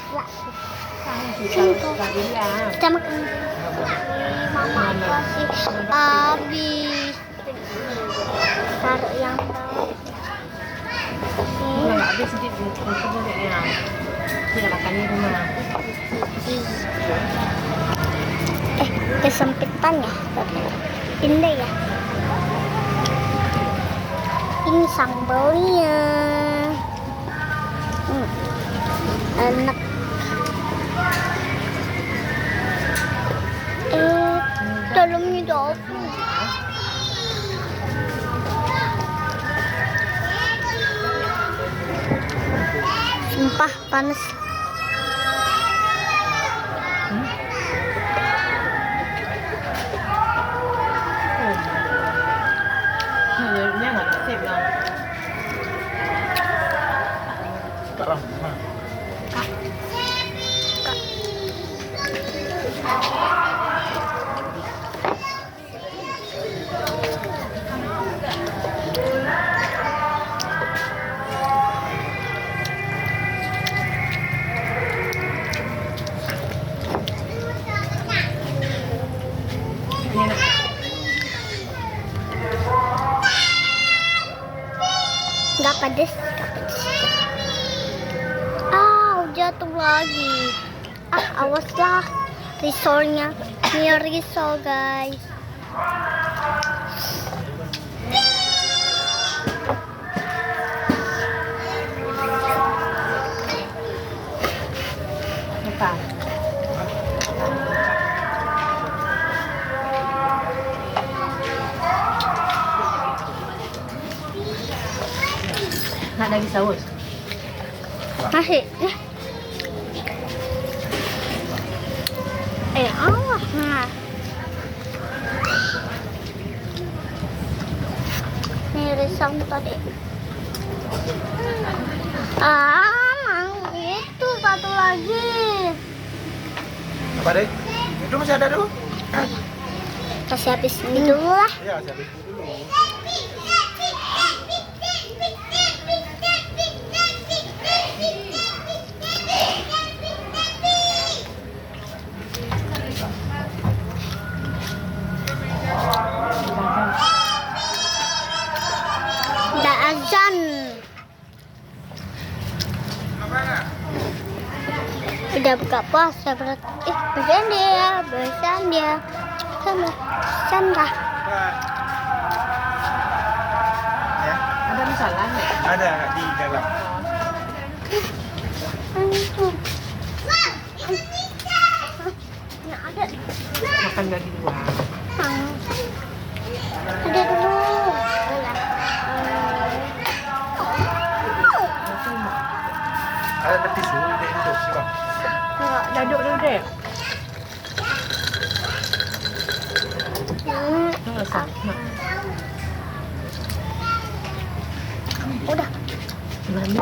Ya. Susah sekali ya. Kita makan. Mama kasih habis. Taruh yang bawah. Nggak habis sedikit untuk ya. Tidak makan di rumah. Kesempitan ya, tapi indah ya. Ini sambalnya. Enak. Dalamnya double. Sumpah panas. Nhà nó xếp rồi. Nggak pedes, nggak pedes. Jatuh lagi. Awaslah risolnya. Ini risol guys. Apa? Nak lagi saus? Masih. Allah. Nah. Ini risol tadi. Mang, itu satu lagi. Apa deh? Itu masih ada dulu? Kasih habis ini dulu lah. Iya, masih habis dulu. Udah azan. Udah buka puasa berarti. Besan dia. Sama Sandra. Ya, Ada misalnya? ada di dalam. Ada. Makan nggak di luar. Ada dulu. Ada petis dulu di hidup sih bang. Duduk dulu deh. Udah. Mami.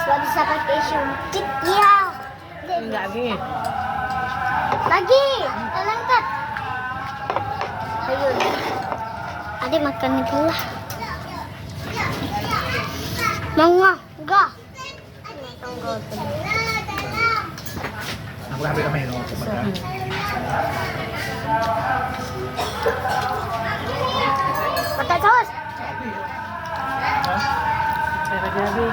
Gak bisa pakai sumpit ya. Enggak gini. Lagi. Lengkap. Ayo. Adik makan itu lah. Mau nggak? Enggak. Aku ambil kami dong. Pakai saus. Saya jadi.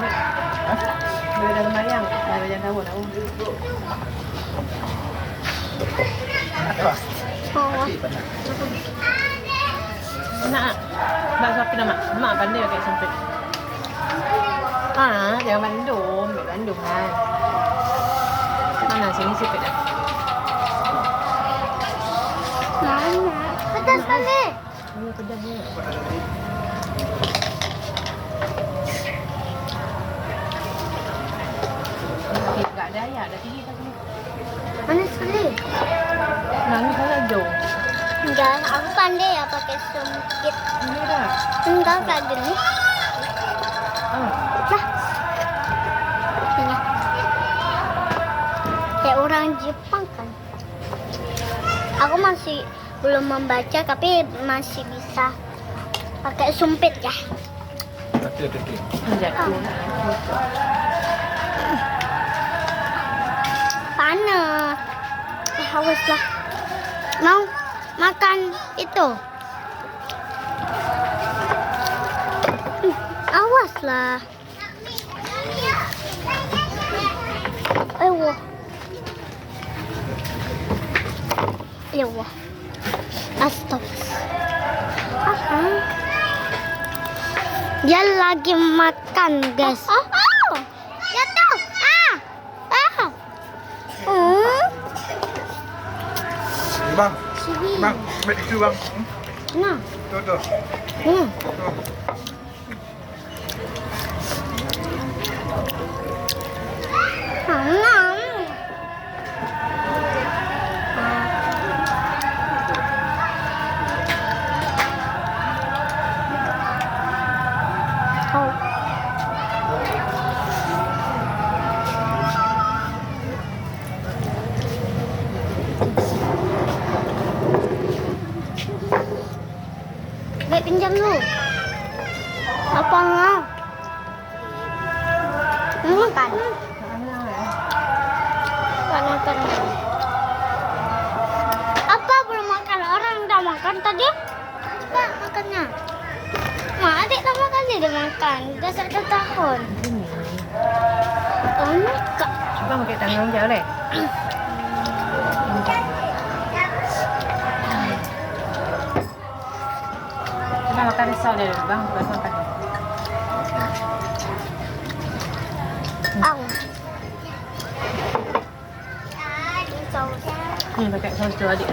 Dari dalam ayam, dari yang tahu tahu. Oh. Nak, bakso apa nama? Mak pandai pakai sempit. Jangan Bandung, di Bandung kan. Mana sini sempit dah. Mana? Pedas kali. Ini pedas ni. Tak ada ayah, dah tinggi tak ni. Panas sekali. Nangis saja jauh. Enggak, aku pandai ya pakai sumpit. Ini dah. Enggak kayak gini. Nah. Ini. Kayak orang Jepang kan. Aku masih belum membaca tapi masih bisa pakai sumpit ya. Gede. Injak tuna. Panas. Haus lah. Mau makan itu? Awas lah. Ewa. Ewa. Astagfirullah. Dia lagi makan, guys. Jatuh. Bang, Sini. bang, ambil tisu bang. Nah. Tuh. Hmm. Tuh. Baik, pinjam lu. Apa mau? Makan. Makan. Apa belum makan? Orang udah makan tadi. Coba makannya. Ma, adik lama kali dia makan. Udah 1 tahun. Oh, enggak. Coba pakai tangan jauh deh. Coba makan risau dia dulu bang, baru makan. Ang. Saus. Pakai saus tu adik.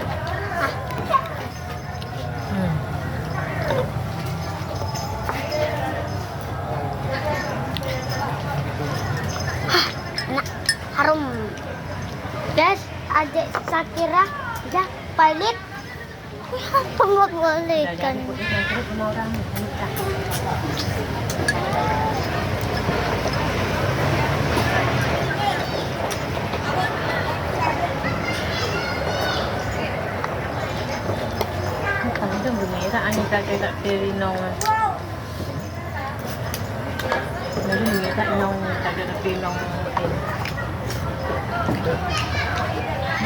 Enak, harum. Guys, adik Sakira ya balik. Pembuat balikan. Semua orang nikah. Kalau itu bunyi tak Anita tak Pirinong. Jadi bunyi tak Nong tak ada Pirinong.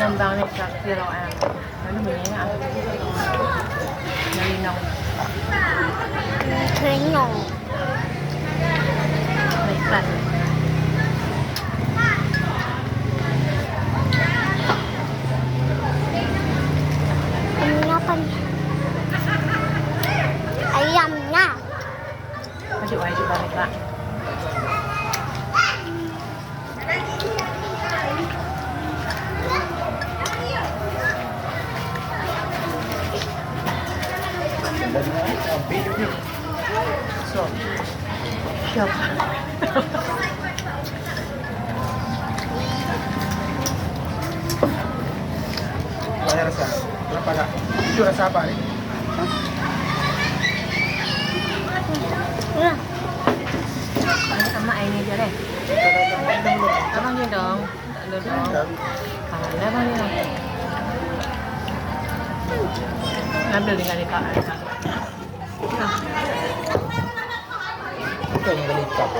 Nambang ni tak Pirinong. Lalu bunyi apa? Pirinong. Kenyang. Baik kelas. Ini apa nih? Ayamnya. Masuk balik pak. Ambil je. So. Siap. Banyak rasa. Kenapa tak? Itu rasa apa ni? Nah, Sama air ni je deh. Abang je dong. Tak ada dong. Kalah abang je dong. Ambil dengan dekat. Itu yang beli cup.